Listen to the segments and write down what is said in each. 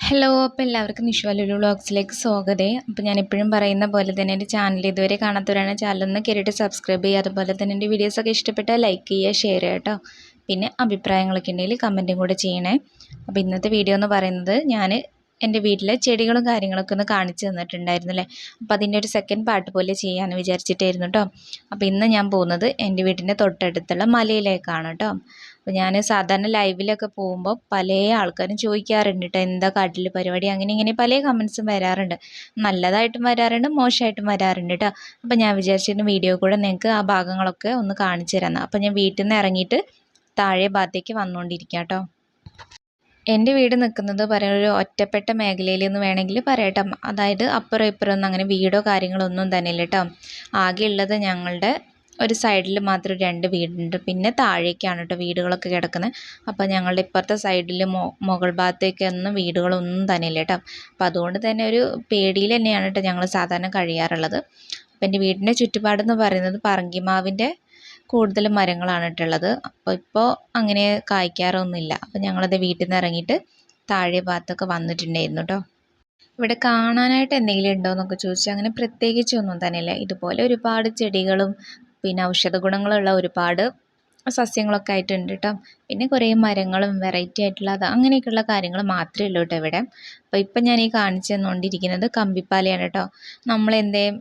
Hello അപ്പോൾ എല്ലാവർക്കും നിഷ്വലുലു വ്ളോഗ്സിലേക്ക് സ്വാഗതം. അപ്പോൾ ഞാൻ എപ്പോഴും പറയുന്ന പോലെ തന്നെ എൻ്റെ ചാനൽ ഇതുവരെ കാണാത്തവരാണ് ചാനലൊന്ന് കയറിയിട്ട് സബ്സ്ക്രൈബ് ചെയ്യുക. അതുപോലെ തന്നെ എൻ്റെ വീഡിയോസൊക്കെ ഇഷ്ടപ്പെട്ടാൽ ലൈക്ക് ചെയ്യുക, ഷെയർ ചെയ്യുക കേട്ടോ. പിന്നെ അഭിപ്രായങ്ങളൊക്കെ ഉണ്ടെങ്കിൽ കമൻറ്റും കൂടെ ചെയ്യണേ. അപ്പോൾ ഇന്നത്തെ വീഡിയോ എന്ന് പറയുന്നത് ഞാൻ എൻ്റെ വീട്ടിലെ ചെടികളും കാര്യങ്ങളൊക്കെ ഒന്ന് കാണിച്ചു തന്നിട്ടുണ്ടായിരുന്നല്ലേ. അപ്പോൾ അതിൻ്റെ ഒരു സെക്കൻഡ് പാർട്ട് പോലെ ചെയ്യാമെന്ന് വിചാരിച്ചിട്ടായിരുന്നു കേട്ടോ. അപ്പോൾ ഇന്ന് ഞാൻ പോകുന്നത് എൻ്റെ വീട്ടിൻ്റെ തൊട്ടടുത്തുള്ള മലയിലേക്കാണ് കേട്ടോ. അപ്പോൾ ഞാൻ സാധാരണ ലൈവിലൊക്കെ പോകുമ്പോൾ പല ആൾക്കാരും ചോദിക്കാറുണ്ട് കേട്ടോ, എന്താ കാട്ടിൽ പരിപാടി, അങ്ങനെ ഇങ്ങനെ പല കമൻസും വരാറുണ്ട്. നല്ലതായിട്ടും വരാറുണ്ട്, മോശമായിട്ടും വരാറുണ്ട് കേട്ടോ. അപ്പോൾ ഞാൻ വിചാരിച്ചിരുന്നു വീഡിയോ കൂടെ നിങ്ങൾക്ക് ആ ഭാഗങ്ങളൊക്കെ ഒന്ന് കാണിച്ചു തരാമെന്ന്. അപ്പോൾ ഞാൻ വീട്ടിൽ നിന്ന് ഇറങ്ങിയിട്ട് താഴെ ഭാഗത്തേക്ക് വന്നുകൊണ്ടിരിക്കാം കേട്ടോ. എൻ്റെ വീട് നിൽക്കുന്നത് പറയുന്ന ഒരു ഒറ്റപ്പെട്ട മേഖലയിൽ എന്ന് വേണമെങ്കിൽ പറയട്ടോ. അതായത് അപ്പുറം ഇപ്പുറം ഒന്നും അങ്ങനെ വീടോ കാര്യങ്ങളോ ഒന്നും തന്നെ ഇല്ല കേട്ടോ. ആകെ ഉള്ളത് ഞങ്ങളുടെ ഒരു സൈഡിൽ മാത്രം 2 വീടുണ്ട്. പിന്നെ താഴേക്കാണ് കേട്ടോ വീടുകളൊക്കെ കിടക്കുന്നത്. അപ്പോൾ ഞങ്ങളുടെ ഇപ്പുറത്തെ സൈഡിൽ മുകൾ ഭാഗത്തേക്കൊന്നും വീടുകളൊന്നും തന്നെ ഇല്ല കേട്ടോ. അപ്പോൾ അതുകൊണ്ട് തന്നെ ഒരു പേടിയിൽ തന്നെയാണ് കേട്ടോ ഞങ്ങൾ സാധാരണ കഴിയാറുള്ളത്. അപ്പോൾ എൻ്റെ വീടിൻ്റെ ചുറ്റുപാടെന്ന് പറയുന്നത് പറങ്കിമാവിൻ്റെ കൂടുതൽ മരങ്ങളാണ് ഇട്ടുള്ളത്. അപ്പോൾ ഇപ്പോൾ അങ്ങനെ കായ്ക്കാറൊന്നുമില്ല. അപ്പോൾ ഞങ്ങളത് വീട്ടിൽ നിന്ന് ഇറങ്ങിയിട്ട് താഴെ ഭാഗത്തൊക്കെ വന്നിട്ടുണ്ടായിരുന്നു കേട്ടോ. ഇവിടെ കാണാനായിട്ട് എന്തെങ്കിലും ഉണ്ടോ എന്നൊക്കെ ചോദിച്ചാൽ അങ്ങനെ പ്രത്യേകിച്ചൊന്നും തന്നെയില്ല. ഇതുപോലെ ഒരുപാട് ചെടികളും പിന്നെ ഔഷധ ഗുണങ്ങളുള്ള ഒരുപാട് സസ്യങ്ങളൊക്കെ ആയിട്ടുണ്ട് കേട്ടോ. പിന്നെ കുറേ മരങ്ങളും വെറൈറ്റി ആയിട്ടുള്ള അങ്ങനെയൊക്കെയുള്ള കാര്യങ്ങൾ മാത്രമേ ഉള്ളൂ കേട്ടോ ഇവിടെ. അപ്പോൾ ഇപ്പം ഞാൻ ഈ കാണിച്ചു തന്നുകൊണ്ടിരിക്കുന്നത് കമ്പിപ്പാലയാണ് കേട്ടോ. നമ്മളെന്തേലും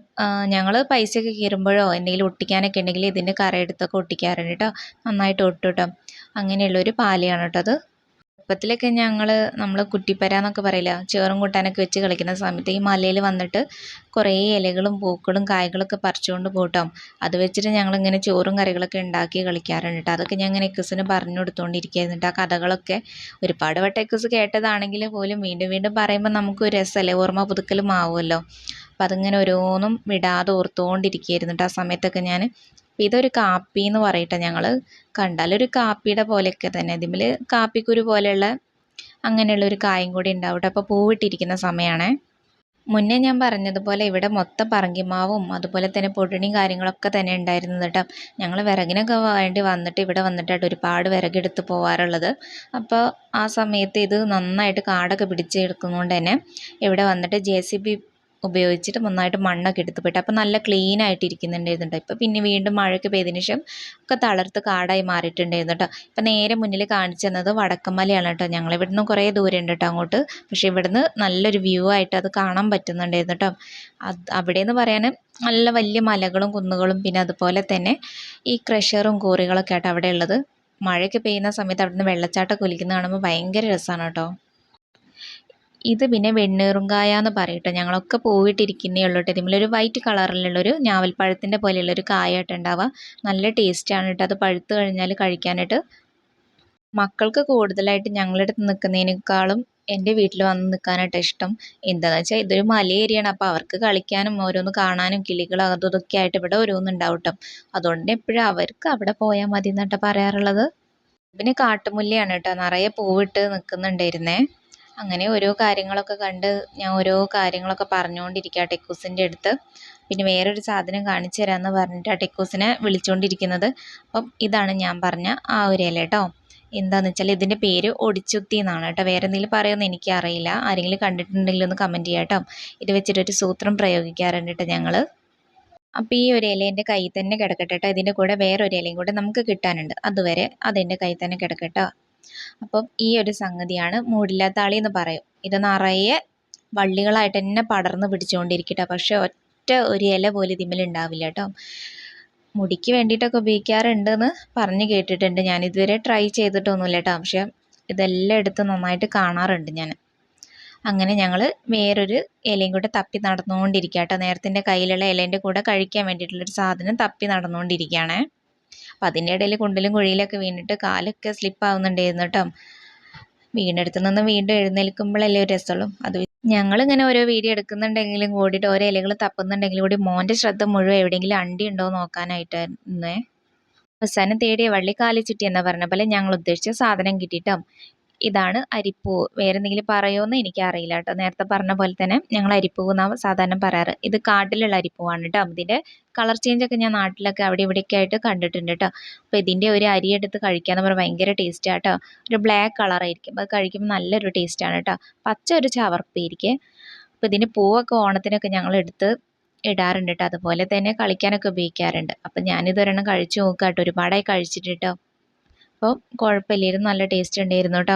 ഞങ്ങൾ പൈസയൊക്കെ കീറുമ്പോഴോ എന്തെങ്കിലും ഒട്ടിക്കാനൊക്കെ ഉണ്ടെങ്കിൽ ഇതിൻ്റെ കറ എടുത്തൊക്കെ ഒട്ടിക്കാറുണ്ട് കേട്ടോ. നന്നായിട്ട് ഒട്ടും കേട്ടോ. അങ്ങനെയുള്ളൊരു പാലയാണ് കേട്ടോ അത്. ചെറുപ്പത്തിലൊക്കെ നമ്മൾ കുറ്റിപ്പര എന്നൊക്കെ പറയില്ല, ചേറും കൂട്ടാനൊക്കെ വെച്ച് കളിക്കുന്ന സമയത്ത് ഈ മലയിൽ വന്നിട്ട് കുറേ ഇലകളും പൂക്കളും കായ്കളൊക്കെ പറിച്ചുകൊണ്ട് പോകട്ടോ. അത് വെച്ചിട്ട് ഞങ്ങളിങ്ങനെ ചോറും കറികളൊക്കെ ഉണ്ടാക്കി കളിക്കാറുണ്ട് കേട്ടോ. അതൊക്കെ ഞാൻ ഇങ്ങനെ എക്സിന് പറഞ്ഞു കൊടുത്തുകൊണ്ടിരിക്കുകയായിരുന്നു കേട്ടോ. ആ കഥകളൊക്കെ ഒരുപാട് വട്ടം എക്സ് കേട്ടതാണെങ്കിൽ പോലും വീണ്ടും വീണ്ടും പറയുമ്പോൾ നമുക്കൊരു രസമല്ലേ, ഓർമ്മ പുതുക്കലും ആവുമല്ലോ. അപ്പം അതിങ്ങനെ ഓരോന്നും വിടാതെ ഓർത്തുകൊണ്ടിരിക്കുകയായിരുന്നു കേട്ടോ ആ സമയത്തൊക്കെ ഞാൻ. ഇതൊരു കാപ്പി എന്ന് പറയട്ടെ, ഞങ്ങൾ കണ്ടാലൊരു കാപ്പിയുടെ പോലെയൊക്കെ തന്നെ. ഇതിൽ കാപ്പിക്കുരു പോലെയുള്ള അങ്ങനെയുള്ള ഒരു കായും കൂടി ഉണ്ടാവും കേട്ടോ. അപ്പോൾ പൂവിട്ടിരിക്കുന്ന സമയമാണേ. മുന്നേ ഞാൻ പറഞ്ഞതുപോലെ ഇവിടെ മൊത്തം പറങ്കിമാവും അതുപോലെ തന്നെ പൊടിണിയും കാര്യങ്ങളൊക്കെ തന്നെ ഉണ്ടായിരുന്നത് കേട്ടോ. ഞങ്ങൾ വിറകിനൊക്കെ വേണ്ടി വന്നിട്ട് ഇവിടെ വന്നിട്ടായിട്ട് ഒരുപാട് വിറകെടുത്ത് പോകാറുള്ളത്. അപ്പോൾ ആ സമയത്ത് ഇത് നന്നായിട്ട് കാടൊക്കെ പിടിച്ചെടുക്കുന്നതുകൊണ്ട് തന്നെ ഇവിടെ വന്നിട്ട് JCB ഉപയോഗിച്ചിട്ട് നന്നായിട്ട് മണ്ണൊക്കെ എടുത്ത് പോയിട്ട് അപ്പോൾ നല്ല ക്ലീൻ ആയിട്ട് ഇരിക്കുന്നുണ്ടായിരുന്നു. ഇപ്പോൾ പിന്നെ വീണ്ടും മഴയൊക്കെ പെയ്തതിന് ശേഷം ഒക്കെ തളർത്ത് കാടായി മാറിയിട്ടുണ്ടായിരുന്നു കേട്ടോ. ഇപ്പം നേരെ മുന്നിൽ കാണിച്ചു തന്നത് വടക്കമലയാണ് കേട്ടോ. ഞങ്ങളിവിടുന്ന് കുറേ ദൂരം ഉണ്ട് കേട്ടോ അങ്ങോട്ട്. പക്ഷേ ഇവിടുന്ന് നല്ലൊരു വ്യൂ ആയിട്ട് അത് കാണാൻ പറ്റുന്നുണ്ടായിരുന്നു കേട്ടോ. അവിടെ എന്ന് പറയാൻ നല്ല വലിയ മലകളും കുന്നുകളും പിന്നെ അതുപോലെ തന്നെ ഈ ക്രഷറും കോറികളൊക്കെ ആയിട്ട് അവിടെ ഉള്ളത്. മഴയൊക്കെ പെയ്യുന്ന സമയത്ത് അവിടുന്ന് വെള്ളച്ചാട്ടമൊക്കെ ഒലിക്കുന്നത് കാണുമ്പോൾ ഭയങ്കര രസമാണ് കേട്ടോ. ഇത് പിന്നെ വെണ്ണീറുംകായ എന്ന് പറയട്ടോ. ഞങ്ങളൊക്കെ പോയിട്ടിരിക്കുന്നേ ഉള്ളൂ കേട്ടോ. ഇതിലൊരു വൈറ്റ് കളറിലുള്ളൊരു ഞാവൽപ്പഴത്തിൻ്റെ പോലെയുള്ളൊരു കായായിട്ട് ഉണ്ടാവുക. നല്ല ടേസ്റ്റാണ് കേട്ടോ. അത് പഴുത്ത് കഴിഞ്ഞാൽ കഴിക്കാനായിട്ട്. മക്കൾക്ക് കൂടുതലായിട്ട് ഞങ്ങളുടെ അടുത്ത് നിൽക്കുന്നതിനേക്കാളും എൻ്റെ വീട്ടിൽ വന്ന് നിൽക്കാനായിട്ട് ഇഷ്ടം. എന്താണെന്ന് വെച്ചാൽ ഇതൊരു മല ഏരിയയാണ്. അപ്പോൾ അവർക്ക് കളിക്കാനും ഓരോന്ന് കാണാനും കിളികളും അതും ഇതൊക്കെ ആയിട്ട് ഇവിടെ ഓരോന്നുണ്ടാവും കേട്ടോ. അതുകൊണ്ട് എപ്പോഴും അവർക്ക് അവിടെ പോയാൽ മതി എന്നിട്ട് പറയാറുള്ളത്. പിന്നെ കാട്ടുമുല്ലയാണ് കേട്ടോ, നിറയെ പൂവിട്ട് നിൽക്കുന്നുണ്ടായിരുന്നേ. അങ്ങനെ ഓരോ കാര്യങ്ങളൊക്കെ കണ്ട് ഞാൻ ഓരോ കാര്യങ്ങളൊക്കെ പറഞ്ഞുകൊണ്ടിരിക്കുക ടെക്കൂസിൻ്റെ അടുത്ത്. പിന്നെ വേറൊരു സാധനം കാണിച്ചു തരാമെന്ന് പറഞ്ഞിട്ട് ടെക്കൂസിനെ വിളിച്ചുകൊണ്ടിരിക്കുന്നത്. അപ്പം ഇതാണ് ഞാൻ പറഞ്ഞ ആ ഒരു ഇല കേട്ടോ. എന്താണെന്ന് വെച്ചാൽ ഇതിൻ്റെ പേര് ഒടിച്ചുത്തി എന്നാണ് കേട്ടോ. വേറെ എന്തെങ്കിലും പറയുമെന്ന് എനിക്കറിയില്ല. ആരെങ്കിലും കണ്ടിട്ടുണ്ടെങ്കിൽ ഒന്ന് കമൻറ്റ് ചെയ്യാം കേട്ടോ. ഇത് വെച്ചിട്ടൊരു സൂത്രം പ്രയോഗിക്കാറുണ്ട് കേട്ടോ ഞങ്ങൾ. അപ്പോൾ ഈ ഒരു ഇല എൻ്റെ കയ്യിൽ തന്നെ കിടക്കട്ടെ കേട്ടോ. ഇതിൻ്റെ കൂടെ വേറൊരു ഇലയും കൂടെ നമുക്ക് കിട്ടാനുണ്ട്. അതുവരെ അതെൻ്റെ കയ്യിൽ തന്നെ കിടക്കട്ടോ. അപ്പം ഈ ഒരു സംഗതിയാണ് മൂടില്ലാത്താളി എന്ന് പറയും. ഇത് നിറയെ വള്ളികളായിട്ട് തന്നെ പടർന്ന് പിടിച്ചുകൊണ്ടിരിക്കട്ടോ. പക്ഷെ ഒറ്റ ഒരു ഇല പോലും ഇതിന്മേൽ ഉണ്ടാവില്ല കേട്ടോ. മുടിക്ക് വേണ്ടിയിട്ടൊക്കെ ഉപയോഗിക്കാറുണ്ടെന്ന് പറഞ്ഞ് കേട്ടിട്ടുണ്ട്. ഞാനിതുവരെ ട്രൈ ചെയ്തിട്ടൊന്നുമില്ല കേട്ടോ. പക്ഷെ ഇതെല്ലാം എടുത്ത് നന്നായിട്ട് കാണാറുണ്ട് ഞാൻ. അങ്ങനെ ഞങ്ങൾ വേറൊരു ഇലയും കൂടെ തപ്പി നടന്നുകൊണ്ടിരിക്കുക കേട്ടോ. നേരത്തിൻ്റെ കയ്യിലുള്ള ഇലേൻ്റെ കൂടെ കഴിക്കാൻ വേണ്ടിയിട്ടുള്ളൊരു സാധനം തപ്പി നടന്നുകൊണ്ടിരിക്കുകയാണേ. അപ്പം അതിൻ്റെ ഇടയിൽ കുണ്ടിലും കുഴിയിലൊക്കെ വീണിട്ട് കാലൊക്കെ സ്ലിപ്പാവുന്നുണ്ടായിരുന്നു കേട്ടോ. വീണെടുത്ത് നിന്ന് വീണ്ടും എഴുന്നേൽക്കുമ്പോഴല്ലേ ഒരു രസമുള്ളൂ. അത് ഞങ്ങളിങ്ങനെ ഓരോ വീഡിയോ എടുക്കുന്നുണ്ടെങ്കിലും കൂടിയിട്ട് ഓരോ ഇലകൾ തപ്പുന്നുണ്ടെങ്കിലും കൂടി മോൻ്റെ ശ്രദ്ധ മുഴുവൻ എവിടെയെങ്കിലും അണ്ടി ഉണ്ടോ നോക്കാനായിട്ടായിരുന്നേ. അവസാനം തേടിയ വള്ളി കാലി ചുറ്റി എന്നാ പറഞ്ഞ പോലെ ഞങ്ങൾ ഉദ്ദേശിച്ച സാധനം കിട്ടിയിട്ടോ. ഇതാണ് അരിപ്പൂവ്. വേറെ എന്തെങ്കിലും പറയുമോയെന്ന് എനിക്കറിയില്ല കേട്ടോ. നേരത്തെ പറഞ്ഞ പോലെ തന്നെ ഞങ്ങൾ അരിപ്പൂവ് എന്നാണ് സാധാരണ പറയാറ്. ഇത് കാട്ടിലുള്ള അരിപ്പൂവാണ് കേട്ടോ. ഇതിൻ്റെ കളർ ചേഞ്ചൊക്കെ ഞാൻ നാട്ടിലൊക്കെ അവിടെ ഇവിടെയൊക്കെ ആയിട്ട് കണ്ടിട്ടുണ്ട് കേട്ടോ. അപ്പോൾ ഇതിൻ്റെ ഒരു അരി എടുത്ത് കഴിക്കാന്ന് പറഞ്ഞാൽ ഭയങ്കര ടേസ്റ്റാണ് കേട്ടോ. ഒരു ബ്ലാക്ക് കളറായിരിക്കും, അത് കഴിക്കുമ്പോൾ നല്ലൊരു ടേസ്റ്റാണ് കേട്ടോ. പച്ച ഒരു ചവർപ്പായിരിക്കും. അപ്പോൾ ഇതിൻ്റെ പൂവൊക്കെ ഓണത്തിനൊക്കെ ഞങ്ങൾ എടുത്ത് ഇടാറുണ്ട് കേട്ടോ. അതുപോലെ തന്നെ കളിക്കാനൊക്കെ ഉപയോഗിക്കാറുണ്ട്. അപ്പം ഞാനിതൊരെണ്ണം കഴിച്ചു നോക്കാം കേട്ടോ. ഒരുപാടായി കഴിച്ചിട്ട് കേട്ടോ. അപ്പോൾ കുഴപ്പമില്ലായിരുന്നു, നല്ല ടേസ്റ്റ് ഉണ്ടായിരുന്നു കേട്ടോ.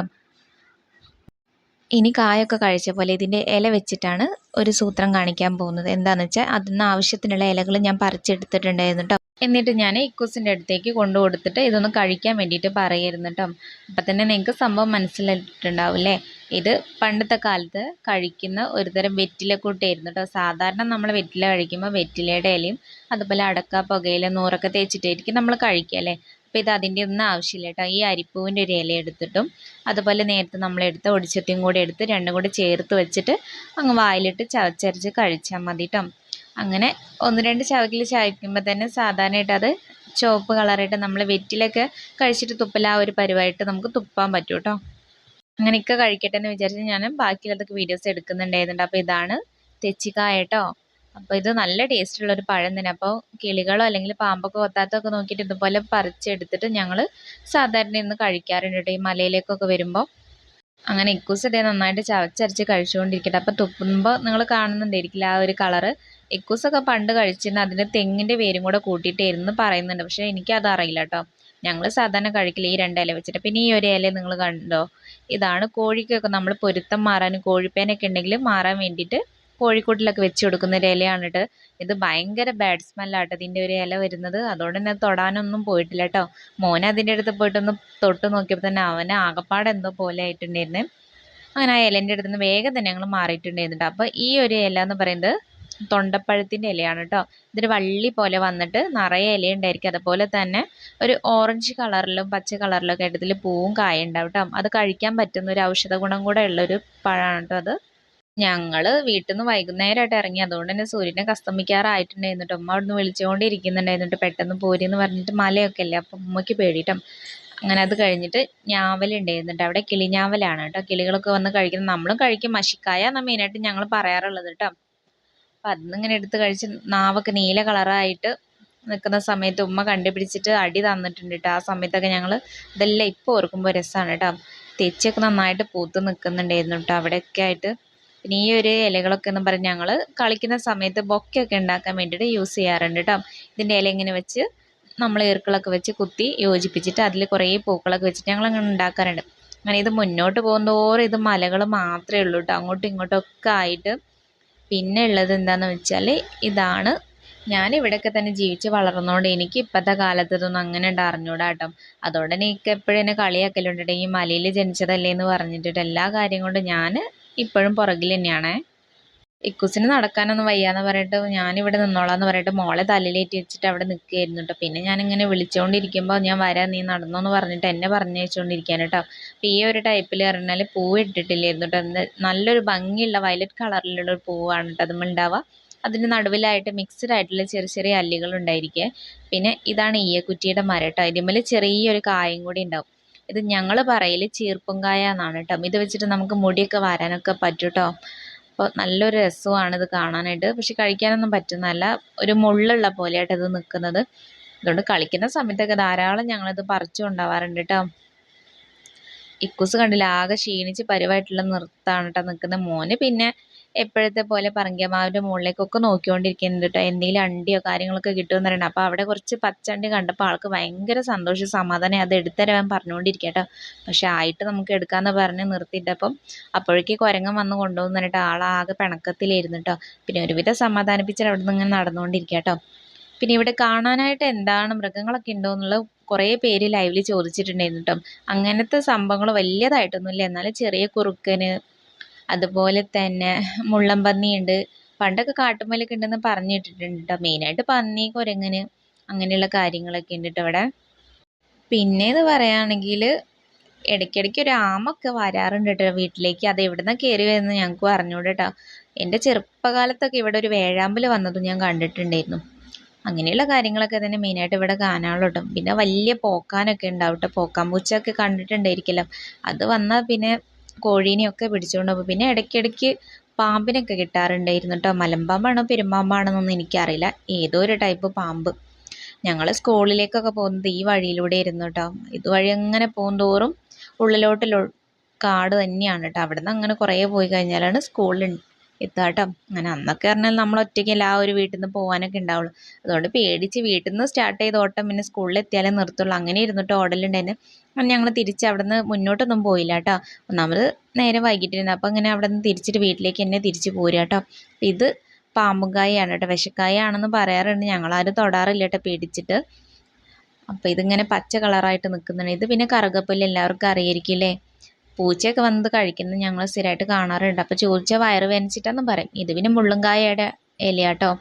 ഇനി കായൊക്കെ കഴിച്ച പോലെ ഇതിൻ്റെ ഇല വെച്ചിട്ടാണ് ഒരു സൂത്രം കാണിക്കാൻ പോകുന്നത്. എന്താണെന്ന് വെച്ചാൽ അതിന് ആവശ്യത്തിനുള്ള ഇലകൾ ഞാൻ പറിച്ചെടുത്തിട്ടുണ്ടായിരുന്നു കേട്ടോ. എന്നിട്ട് ഞാൻ ഇക്കൂസിൻ്റെ അടുത്തേക്ക് കൊണ്ടു കൊടുത്തിട്ട് ഇതൊന്ന് കഴിക്കാൻ വേണ്ടിയിട്ട് പറയായിരുന്നു കേട്ടോ. അപ്പം തന്നെ നിങ്ങൾക്ക് സംഭവം മനസ്സിലായിട്ടുണ്ടാവില്ലേ. ഇത് പണ്ടത്തെ കാലത്ത് കഴിക്കുന്ന ഒരുതരം വെറ്റില കൂട്ടായിരുന്നു കേട്ടോ. സാധാരണ നമ്മൾ വെറ്റില കഴിക്കുമ്പോൾ വെറ്റിലയുടെ ഇലയും അതുപോലെ അടക്ക പുകയില നൂറൊക്കെ തേച്ചിട്ടായിരിക്കും നമ്മൾ കഴിക്കുക അല്ലേ. അപ്പോൾ ഇത് അതിൻ്റെ ഒന്നും ആവശ്യമില്ല കേട്ടോ. ഈ അരിപ്പൂവിൻ്റെ ഒരു ഇല എടുത്തിട്ടും അതുപോലെ നേരത്തെ നമ്മളെടുത്ത ഒടിച്ചട്ടിയും കൂടി എടുത്ത് രണ്ടും കൂടി ചേർത്ത് വെച്ചിട്ട് അങ്ങ് വായിലിട്ട് ചവച്ചരച്ച് കഴിച്ചാൽ മതി കേട്ടോ. അങ്ങനെ ഒന്ന് രണ്ട് ചവക്കിൽ ചവയ്ക്കുമ്പോൾ തന്നെ സാധാരണയായിട്ട് അത് ചുവപ്പ് കളറായിട്ട് നമ്മൾ വെറ്റിലൊക്കെ കഴിച്ചിട്ട് തുപ്പല ആ ഒരു പരിവായിട്ട് നമുക്ക് തുപ്പാൻ പറ്റും കേട്ടോ. അങ്ങനെയൊക്കെ കഴിക്കട്ടെ എന്ന് വിചാരിച്ച് ഞാൻ ബാക്കിയുള്ളതൊക്കെ വീഡിയോസ് എടുക്കുന്നുണ്ടായിരുന്നുണ്ട്. അപ്പോൾ ഇതാണ് തെച്ചിക്കായ കേട്ടോ. അപ്പോൾ ഇത് നല്ല ടേസ്റ്റുള്ളൊരു പഴം തന്നെ. അപ്പോൾ കിളികളോ അല്ലെങ്കിൽ പാമ്പൊക്കെ കൊത്താത്തൊക്കെ നോക്കിയിട്ട് ഇതുപോലെ പറിച്ചെടുത്തിട്ട് ഞങ്ങൾ സാധാരണ ഇന്ന് കഴിക്കാറുണ്ട് കേട്ടോ ഈ മലയിലേക്കൊക്കെ വരുമ്പോൾ. അങ്ങനെ ഇക്കൂസ് ഇതേ നന്നായിട്ട് ചവച്ചരച്ച് കഴിച്ചുകൊണ്ടിരിക്കട്ടെ. അപ്പോൾ തുപ്പുമ്പോൾ നിങ്ങൾ കാണുന്നുണ്ടായിരിക്കില്ല ആ ഒരു കളറ്. ഇക്കൂസൊക്കെ പണ്ട് കഴിച്ചിരുന്ന അതിൻ്റെ തെങ്ങിൻ്റെ വേരും കൂടെ കൂട്ടിയിട്ടായിരുന്നു പറയുന്നുണ്ട്. പക്ഷേ എനിക്കത് അറിയില്ല കേട്ടോ. ഞങ്ങൾ സാധാരണ കഴിക്കില്ല ഈ രണ്ട് ഇല വെച്ചിട്ട്. പിന്നെ ഈ ഒരു ഇല നിങ്ങൾ കണ്ടോ, ഇതാണ് കോഴിക്കൊക്കെ നമ്മൾ പൊരുത്തം മാറാനും കോഴിപ്പേനൊക്കെ ഉണ്ടെങ്കിൽ മാറാൻ വേണ്ടിയിട്ട് കോഴിക്കൂട്ടിലൊക്കെ വെച്ച് കൊടുക്കുന്ന ഒരു ഇലയാണ് കേട്ടോ. ഇത് ഭയങ്കര ബാഡ് സ്മെല്ലാട്ടോ ഇതിൻ്റെ ഒരു ഇല വരുന്നത്. അതുകൊണ്ട് തന്നെ തൊടാനൊന്നും പോയിട്ടില്ല കേട്ടോ. മോൻ അതിൻ്റെ അടുത്ത് പോയിട്ടൊന്ന് തൊട്ട് നോക്കിയപ്പോൾ തന്നെ അവന് ആകപ്പാടെ എന്തോ പോലെ ആയിട്ടുണ്ടായിരുന്നേ. അങ്ങനെ ആ ഇലേൻ്റെ അടുത്ത് നിന്ന് വേഗം തന്നെ ഞങ്ങൾ മാറിയിട്ടുണ്ടായിരുന്നുണ്ട്. അപ്പോൾ ഈ ഒരു ഇല എന്ന് പറയുന്നത് തൊണ്ടപ്പഴത്തിൻ്റെ ഇലയാണ് കേട്ടോ. ഇതൊരു വള്ളി പോലെ വന്നിട്ട് നിറയെ ഇലയുണ്ടായിരിക്കും. അതുപോലെ തന്നെ ഒരു ഓറഞ്ച് കളറിലും പച്ച കളറിലും ഒക്കെ ആയിട്ട് ഇതിൽ പൂവും കായ ഉണ്ടാവും കേട്ടോ. അത് കഴിക്കാൻ പറ്റുന്ന ഒരു ഔഷധ ഗുണം കൂടെ ഉള്ളൊരു പഴമാണ് കേട്ടോ അത്. ഞങ്ങൾ വീട്ടിൽ നിന്ന് വൈകുന്നേരമായിട്ട് ഇറങ്ങി. അതുകൊണ്ട് തന്നെ സൂര്യനെ അസ്തമിക്കാറായിട്ടുണ്ടായിരുന്നു കേട്ടോ. ഉമ്മ അവിടുന്ന് വിളിച്ചുകൊണ്ടിരിക്കുന്നുണ്ടായിരുന്നു കേട്ടോ. പെട്ടെന്ന് പോരെന്ന് പറഞ്ഞിട്ട് മലയൊക്കെ അല്ലേ, അപ്പം ഉമ്മയ്ക്ക് പേടിട്ടോ. അങ്ങനെ അത് കഴിഞ്ഞിട്ട് ഞാവലുണ്ടായിരുന്നുണ്ട്. അവിടെ കിളിഞ്ഞാവലാണ് കേട്ടോ. കിളികളൊക്കെ വന്ന് കഴിക്കുന്നത് നമ്മളും കഴിക്കും. മഷിക്കായ എന്നാണ് മെയിനായിട്ട് ഞങ്ങൾ പറയാറുള്ളത് കേട്ടോ. അപ്പം അതിന്നിങ്ങനെ എടുത്ത് കഴിച്ച് നാവൊക്കെ നീല കളറായിട്ട് നിൽക്കുന്ന സമയത്ത് ഉമ്മ കണ്ടുപിടിച്ചിട്ട് അടി തന്നിട്ടുണ്ട് കേട്ടോ. ആ സമയത്തൊക്കെ ഞങ്ങൾ ഇതെല്ലാം ഇപ്പോൾ ഓർക്കുമ്പോൾ രസമാണ് കേട്ടോ. തെച്ചിയൊക്കെ നന്നായിട്ട് പൂത്ത് നിൽക്കുന്നുണ്ടായിരുന്നു കേട്ടോ അവിടെയൊക്കെ ആയിട്ട്. പിന്നെ ഈ ഒരു ഇലകളൊക്കെ എന്ന് പറഞ്ഞ് ഞങ്ങൾ കളിക്കുന്ന സമയത്ത് ബൊക്കെയൊക്കെ ഉണ്ടാക്കാൻ വേണ്ടിയിട്ട് യൂസ് ചെയ്യാറുണ്ട് കേട്ടോ. ഇതിൻ്റെ ഇല ഇങ്ങനെ വെച്ച് നമ്മൾ ഈർക്കിളൊക്കെ വെച്ച് കുത്തി യോജിപ്പിച്ചിട്ട് അതിൽ കുറേ പൂക്കളൊക്കെ വെച്ചിട്ട് ഞങ്ങൾ അങ്ങനെ ഉണ്ടാക്കാറുണ്ട്. അങ്ങനെ ഇത് മുന്നോട്ട് പോകുന്നതോറും ഇത് മലകൾ മാത്രമേ ഉള്ളൂ കേട്ടോ, അങ്ങോട്ടും ഇങ്ങോട്ടൊക്കെ ആയിട്ട്. പിന്നെ ഉള്ളത് എന്താണെന്ന് വെച്ചാൽ ഇതാണ്. ഞാൻ ഇവിടെയൊക്കെ തന്നെ ജീവിച്ച് വളർന്നതുകൊണ്ട് എനിക്ക് ഇപ്പോഴത്തെ കാലത്ത് ഇതൊന്നും അങ്ങനെ അറിഞ്ഞൂടാ കേട്ടോ. അതുകൊണ്ട് തന്നെ എനിക്ക് എപ്പോഴും എന്നെ കളിയാക്കലുണ്ട്, ഈ മലയിൽ ജനിച്ചതല്ലേ എന്ന് പറഞ്ഞിട്ട്. എല്ലാ കാര്യം കൊണ്ടും ഞാൻ ഇപ്പോഴും പുറകിൽ തന്നെയാണേ. ഇക്കുസിന് നടക്കാനൊന്നും വയ്യാന്ന് പറഞ്ഞിട്ട് ഞാനിവിടെ നിന്നോളാന്ന് പറഞ്ഞിട്ട് മോളെ തലയിലേറ്റി വെച്ചിട്ട് അവിടെ നിൽക്കുകയായിരുന്നു കേട്ടോ. പിന്നെ ഞാനിങ്ങനെ വിളിച്ചുകൊണ്ടിരിക്കുമ്പോൾ ഞാൻ വരാം നീ നടന്നോന്ന് പറഞ്ഞിട്ട് എന്നെ പറഞ്ഞയച്ചുകൊണ്ടിരിക്കുകയാണ് കേട്ടോ. അപ്പോൾ ഈ ഒരു ടൈപ്പിൽ പറഞ്ഞാൽ പൂവ് ഇട്ടിട്ടില്ലായിരുന്നു കേട്ടോ. നല്ലൊരു ഭംഗിയുള്ള വയലറ്റ് കളറിലുള്ള ഒരു പൂവാണ് കേട്ടോ അതുമ്മ ഉണ്ടാവുക. അതിൻ്റെ നടുവിലായിട്ട് മിക്സ്ഡ് ആയിട്ടുള്ള ചെറിയ ചെറിയ അല്ലികൾ ഉണ്ടായിരിക്കുക. പിന്നെ ഇതാണ് ഈയക്കുറ്റിയുടെ മരം കേട്ടോ. ഇതിന്മേൽ ചെറിയൊരു കായും കൂടി ഉണ്ടാവും. ഇത് ഞങ്ങൾ പറയൽ ചീർപ്പും കായ എന്നാണ് കേട്ടോ. ഇത് വെച്ചിട്ട് നമുക്ക് മുടിയൊക്കെ വരാനൊക്കെ പറ്റും കേട്ടോ. അപ്പോൾ നല്ലൊരു രസമാണ് ഇത് കാണാനായിട്ട്. പക്ഷെ കഴിക്കാനൊന്നും പറ്റുന്നതല്ല, ഒരു മുള്ളുള്ള പോലെയായിട്ട് ഇത് നിൽക്കുന്നത്. അതുകൊണ്ട് കളിക്കുന്ന സമയത്തൊക്കെ ധാരാളം ഞങ്ങളിത് പറിച്ചു കൊണ്ടുപോകാറുണ്ട് കേട്ടോ. ഇക്കുസ് കണ്ടില്ല ആകെ ക്ഷീണിച്ച് പരിവായിട്ടുള്ള നിർത്താണ് കേട്ടോ നിൽക്കുന്നത്. മോന് പിന്നെ എപ്പോഴത്തെ പോലെ പറങ്കിമാവിൻ്റെ മുകളിലേക്കൊക്കെ നോക്കിക്കൊണ്ടിരിക്കുന്നുണ്ട് കേട്ടോ. എന്തെങ്കിലും അണ്ടിയോ കാര്യങ്ങളൊക്കെ കിട്ടുമെന്ന് പറയണം. അപ്പോൾ അവിടെ കുറച്ച് പച്ചണ്ടി കണ്ടപ്പോൾ ആൾക്ക് ഭയങ്കര സന്തോഷം സമാധാനം അത് എടുത്തരാൻ പറഞ്ഞുകൊണ്ടിരിക്കുക കേട്ടോ. പക്ഷെ ആയിട്ട് നമുക്ക് എടുക്കാമെന്ന് പറഞ്ഞ് നിർത്തിയിട്ടപ്പം അപ്പോഴേക്ക് കുരങ്ങൻ വന്ന് കൊണ്ടുപോകുന്ന പറഞ്ഞിട്ട് ആളാകെ പിണക്കത്തിലായിരുന്നു കേട്ടോ. പിന്നെ ഒരുവിധം സമാധാനിപ്പിച്ചിട്ട് അവിടെ നിന്ന് ഇങ്ങനെ നടന്നുകൊണ്ടിരിക്കുക കേട്ടോ. പിന്നെ ഇവിടെ കാണാനായിട്ട് എന്താണ് മൃഗങ്ങളൊക്കെ ഉണ്ടോ എന്നുള്ളത് കുറേ പേര് ലൈവിൽ ചോദിച്ചിട്ടുണ്ടായിരുന്നു കേട്ടോ. അങ്ങനത്തെ സംഭവങ്ങൾ വലിയതായിട്ടൊന്നുമില്ല, എന്നാലും ചെറിയ കുറുക്കന് അതുപോലെ തന്നെ മുള്ളൻ പന്നിയുണ്ട്. പണ്ടൊക്കെ കാട്ടുമലൊക്കെ ഉണ്ടെന്ന് പറഞ്ഞിട്ടിട്ടുണ്ട് കേട്ടോ. മെയിനായിട്ട് പന്നി കുരങ്ങന് അങ്ങനെയുള്ള കാര്യങ്ങളൊക്കെ ഉണ്ട് കേട്ടോ ഇവിടെ. പിന്നെയെന്ന് പറയുകയാണെങ്കിൽ ഇടയ്ക്കിടയ്ക്ക് ഒരു ആമൊക്കെ വരാറുണ്ട് കേട്ടോ വീട്ടിലേക്ക്. അത് എവിടെ നിന്നാണ് കയറി വരുന്നത് ഞങ്ങൾക്ക് അറിഞ്ഞൂടെ കേട്ടോ. എൻ്റെ ചെറുപ്പകാലത്തൊക്കെ ഇവിടെ ഒരു വേഴാമ്പൽ വന്നതും ഞാൻ കണ്ടിട്ടുണ്ടായിരുന്നു. അങ്ങനെയുള്ള കാര്യങ്ങളൊക്കെ തന്നെ മെയിനായിട്ട് ഇവിടെ കാണാനുള്ളൂ കേട്ടോ. പിന്നെ വലിയ പോക്കാനൊക്കെ ഉണ്ടാവും കേട്ടോ. പോക്കാൻ പൂച്ചയൊക്കെ കണ്ടിട്ടുണ്ടായിരിക്കല്ലോ. അത് വന്നാൽ പിന്നെ കോഴീനെയൊക്കെ പിടിച്ചുകൊണ്ട് പോകും. പിന്നെ ഇടയ്ക്കിടയ്ക്ക് പാമ്പിനൊക്കെ കിട്ടാറുണ്ടായിരുന്നു കേട്ടോ. മലമ്പാമ്പാണോ പെരുമ്പാമ്പാണെന്നൊന്നും എനിക്കറിയില്ല, ഏതോ ഒരു ടൈപ്പ് പാമ്പ്. ഞങ്ങൾ സ്കൂളിലേക്കൊക്കെ പോകുന്നത് ഈ വഴിയിലൂടെ ആയിരുന്നു കേട്ടോ. ഇതുവഴി അങ്ങനെ പോകും തോറും ഉള്ളിലോട്ട് കാട് തന്നെയാണ് കേട്ടോ. അവിടെ നിന്ന് അങ്ങനെ കുറേ പോയി കഴിഞ്ഞാലാണ് സ്കൂളിൽ എത്തുക കേട്ടോ. അങ്ങനെ അന്നൊക്കെ പറഞ്ഞാൽ നമ്മൾ ഒറ്റയ്ക്കല്ല ആ ഒരു വീട്ടിൽ നിന്ന് പോകാനൊക്കെ ഉണ്ടാവുള്ളൂ. അതുകൊണ്ട് പേടിച്ച് വീട്ടിൽ നിന്ന് സ്റ്റാർട്ട് ചെയ്ത് ഓട്ടം പിന്നെ സ്കൂളിൽ എത്തിയാലേ നിർത്തുള്ളൂ. അങ്ങനെ ഇരുന്നിട്ട് ഓടലുണ്ടായിരുന്നു. ഞങ്ങൾ തിരിച്ച് അവിടെ നിന്ന് മുന്നോട്ടൊന്നും പോയില്ല കേട്ടോ. ഒന്നാമത് നേരെ വൈകിട്ടിരുന്നു. അപ്പം അങ്ങനെ അവിടെ നിന്ന് തിരിച്ചിട്ട് വീട്ടിലേക്ക് തന്നെ തിരിച്ച് പോരുക കേട്ടോ. ഇത് പാമ്പും കായാണ് കേട്ടോ. വിഷക്കായ ആണെന്ന് പറയാറുണ്ട്. ഞങ്ങളാരും തൊടാറില്ല കേട്ടോ പേടിച്ചിട്ട്. അപ്പോൾ ഇതിങ്ങനെ പച്ച കളറായിട്ട് നിൽക്കുന്നുണ്ട്. ഇത് പിന്നെ കറുകപ്പുല്ല് എല്ലാവർക്കും അറിയായിരിക്കില്ലേ. പൂച്ചയൊക്കെ വന്നത് കഴിക്കുന്നത് ഞങ്ങൾ സ്ഥിരമായിട്ട് കാണാറുണ്ട്. അപ്പോൾ ചോദിച്ചാൽ വയറ് വേദനിച്ചിട്ടെന്നും പറയും. ഇത് പിന്നെ മുള്ളുംകായയുടെ ഇലയാട്ടോ.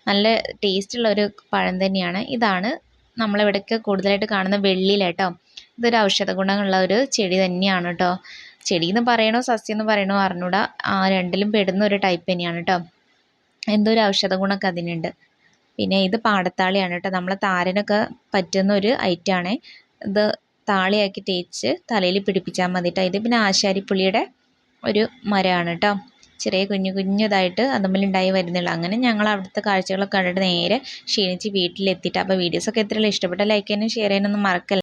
നല്ല ടേസ്റ്റുള്ള ഒരു പഴം തന്നെയാണ്. ഇതാണ് നമ്മളിവിടെയൊക്കെ കൂടുതലായിട്ട് കാണുന്ന വെള്ളിയിലേട്ടോ. ഇതൊരു ഔഷധ ഗുണമുള്ള ഒരു ചെടി തന്നെയാണ് കേട്ടോ. ചെടി എന്ന് പറയണോ സസ്യം എന്ന് പറയണോ അറിഞ്ഞൂടാ, രണ്ടിലും പെടുന്ന ഒരു ടൈപ്പ് തന്നെയാണ് കേട്ടോ. എന്തോ ഒരു ഔഷധ ഗുണമൊക്കെ അതിനുണ്ട്. പിന്നെ ഇത് പാടത്താളിയാണ് കേട്ടോ. നമ്മളെ താരനൊക്കെ പറ്റുന്ന ഒരു ഐറ്റമാണ് ഇത്. താളിയാക്കി തേച്ച് തലയിൽ പിടിപ്പിച്ചാൽ മതിട്ടോ. ഇത് പിന്നെ ആശാരിപ്പുളിയുടെ ഒരു മരമാണ് കേട്ടോ. ചെറിയ കുഞ്ഞു കുഞ്ഞതായിട്ട് അതുമ്മലുണ്ടായി വരുന്നുള്ളൂ. അങ്ങനെ ഞങ്ങൾ അവിടുത്തെ കാഴ്ചകളൊക്കെ കണ്ടിട്ട് നേരെ ക്ഷീണിച്ച് വീട്ടിലെത്തിയിട്ട്. അപ്പോൾ വീഡിയോസൊക്കെ എത്രയുള്ള ഇഷ്ടപ്പെട്ട ലൈക്ക് ചെയ്യാനും ഷെയർ ചെയ്യാനൊന്നും മറക്കല്ല.